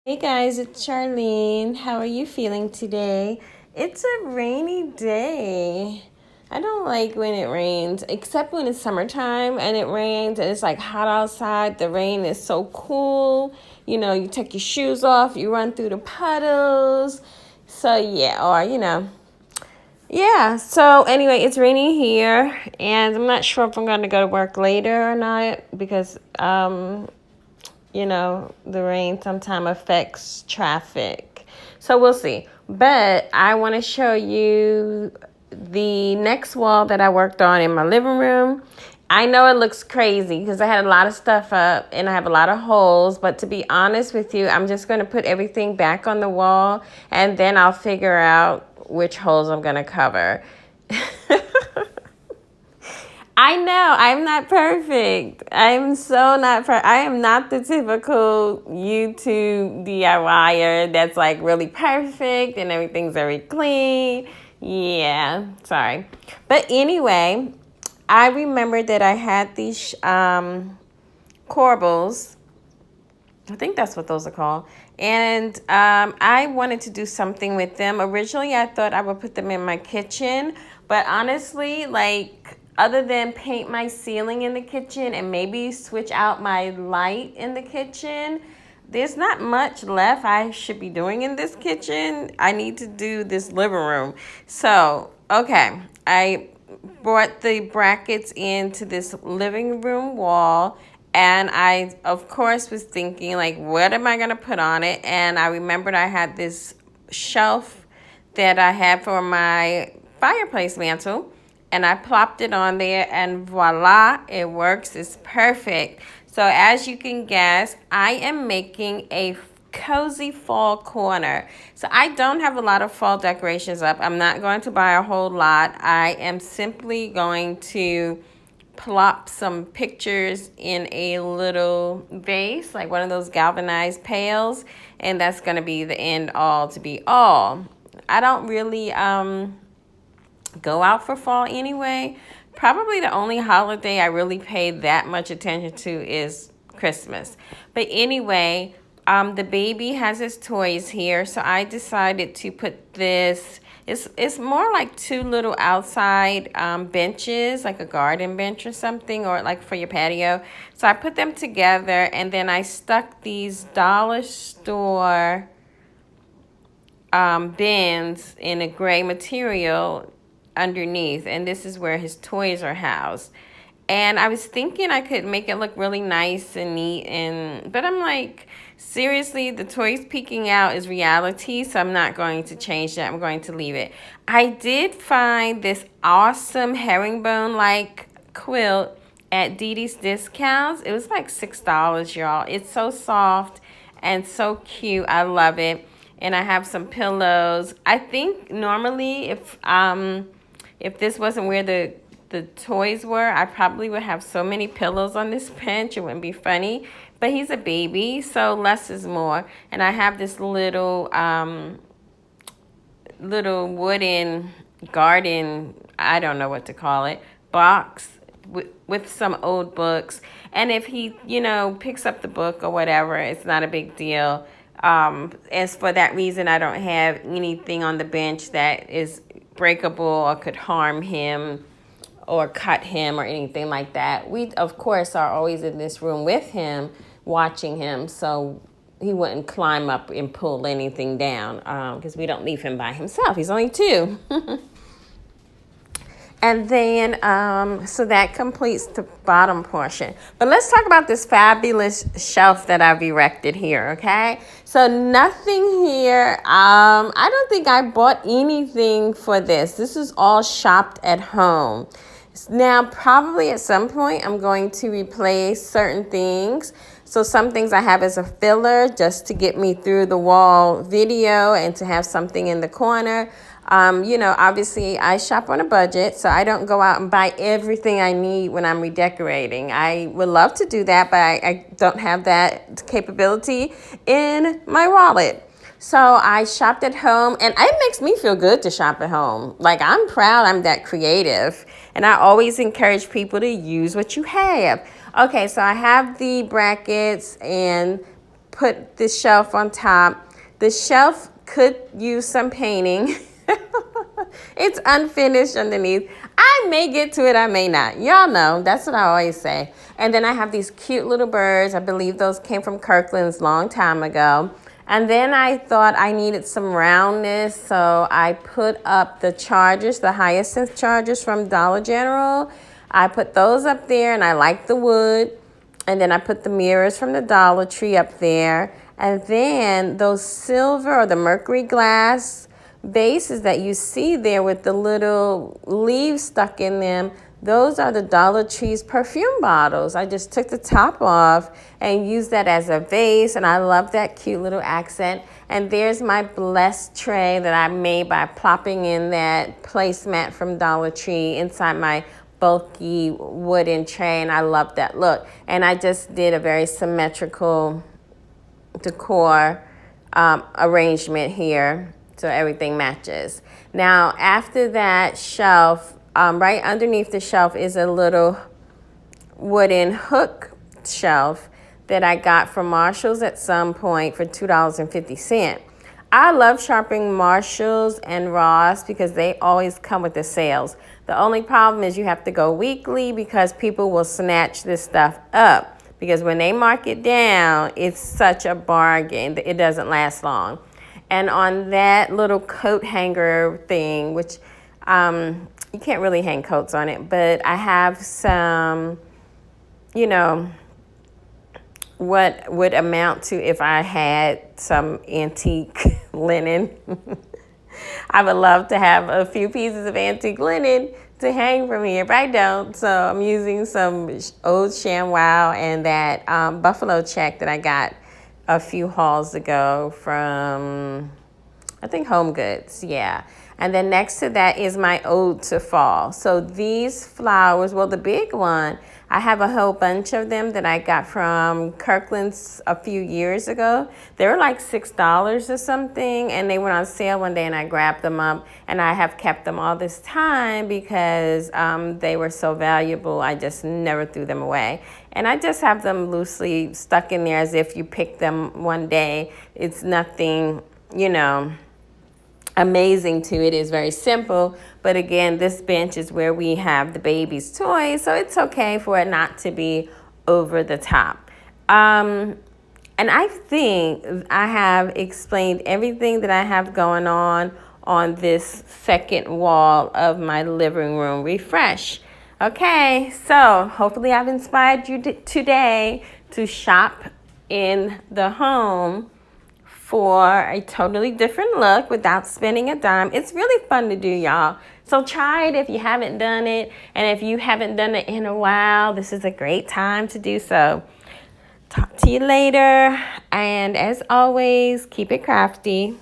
Hey guys, it's Charlene. How are you feeling today? It's a rainy day. I don't like when it rains, except when it's summertime and it rains and it's like hot outside. The rain is so cool. You know, you take your shoes off, you run through the puddles. So, yeah, yeah. So, anyway, it's raining here and I'm not sure if I'm going to go to work later or not because, the rain sometimes affects traffic. So we'll see. But I want to show you the next wall that I worked on in my living room. I know it looks crazy because I had a lot of stuff up and I have a lot of holes. But to be honest with you, I'm just going to put everything back on the wall and then I'll figure out which holes I'm going to cover. I know I'm not perfect. I'm so not I am not the typical YouTube DIYer that's like really perfect and everything's very clean. Yeah, sorry. But anyway, I remember that I had these corbels. I think that's what those are called. And I wanted to do something with them. Originally, I thought I would put them in my kitchen. But honestly, like, other than paint my ceiling in the kitchen and maybe switch out my light in the kitchen, there's not much left I should be doing in this kitchen. I need to do this living room. So, okay, I brought the brackets into this living room wall. And I, of course, was thinking, like, what am I going to put on it? And I remembered I had this shelf that I had for my fireplace mantle. And I plopped it on there, and voila, it works. It's perfect. So as you can guess, I am making a cozy fall corner. So I don't have a lot of fall decorations up. I'm not going to buy a whole lot. I am simply going to plop some pictures in a little vase, like one of those galvanized pails, and that's going to be the end all to be all. I don't really go out for fall anyway. Probably the only holiday I really pay that much attention to is Christmas. But anyway, the baby has his toys here, so I decided to put this. It's more like two little outside benches, like a garden bench or something, or like for your patio. So I put them together, and then I stuck these dollar store bins in a gray material underneath, and this is where his toys are housed. And I was thinking I could make it look really nice and neat, but I'm like, seriously, the toys peeking out is reality, so I'm not going to change that. I'm going to leave it. I did find this awesome herringbone-like quilt at Dee Dee's Discounts. It was like $6, y'all. It's so soft and so cute. I love it. And I have some pillows. I think normally if this wasn't where the toys were, I probably would have so many pillows on this bench. It wouldn't be funny. But he's a baby, so less is more. And I have this little wooden garden, I don't know what to call it, box with some old books. And if he, picks up the book or whatever, it's not a big deal. As for that reason, I don't have anything on the bench that is breakable or could harm him or cut him or anything like that. We, of course, are always in this room with him, watching him, so he wouldn't climb up and pull anything down because we don't leave him by himself. He's only 2. And then, so that completes the bottom portion. But let's talk about this fabulous shelf that I've erected here, okay? So nothing here. I don't think I bought anything for this. This is all shopped at home. Now, probably at some point, I'm going to replace certain things. So some things I have as a filler just to get me through the wall video and to have something in the corner. Obviously I shop on a budget, so I don't go out and buy everything I need when I'm redecorating. I would love to do that, but I don't have that capability in my wallet. So I shopped at home, and it makes me feel good to shop at home. Like, I'm proud I'm that creative, and I always encourage people to use what you have. Okay, so I have the brackets and put this shelf on top. The shelf could use some painting. It's unfinished underneath. I may get to it, I may not. Y'all know, that's what I always say. And then I have these cute little birds. I believe those came from Kirkland's long time ago. And then I thought I needed some roundness, so I put up the chargers, the hyacinth chargers from Dollar General. I put those up there, and I like the wood. And then I put the mirrors from the Dollar Tree up there. And then those silver or the mercury glass vases that you see there with the little leaves stuck in them, those are the Dollar Tree's perfume bottles. I just took the top off and used that as a vase, and I love that cute little accent. And there's my blessed tray that I made by plopping in that placemat from Dollar Tree inside my bulky wooden tray, and I love that look. And I just did a very symmetrical decor arrangement here, so everything matches. Now, after that shelf, right underneath the shelf is a little wooden hook shelf that I got from Marshall's at some point for $2.50. I love shopping Marshalls and Ross because they always come with the sales. The only problem is you have to go weekly because people will snatch this stuff up. Because when they mark it down, it's such a bargain. It doesn't last long. And on that little coat hanger thing, which you can't really hang coats on it, but I have some, you know, what would amount to if I had some antique linen. I would love to have a few pieces of antique linen to hang from here, but I don't. So I'm using some old ShamWow and that buffalo check that I got a few hauls ago from, I think, Home Goods. Yeah. And then next to that is my ode to fall. So these flowers, well, the big one, I have a whole bunch of them that I got from Kirkland's a few years ago. They were like $6 or something, and they went on sale one day, and I grabbed them up, and I have kept them all this time because they were so valuable. I just never threw them away. And I just have them loosely stuck in there as if you picked them one day. It's nothing, you know, amazing to it. Is very simple, but again, this bench is where we have the baby's toys, so it's okay for it not to be over the top. And I think I have explained everything that I have going on this second wall of my living room refresh. Okay, so hopefully I've inspired you today to shop in the home for a totally different look without spending a dime. It's really fun to do, y'all. So try it if you haven't done it. And if you haven't done it in a while, this is a great time to do so. Talk to you later. And as always, keep it crafty.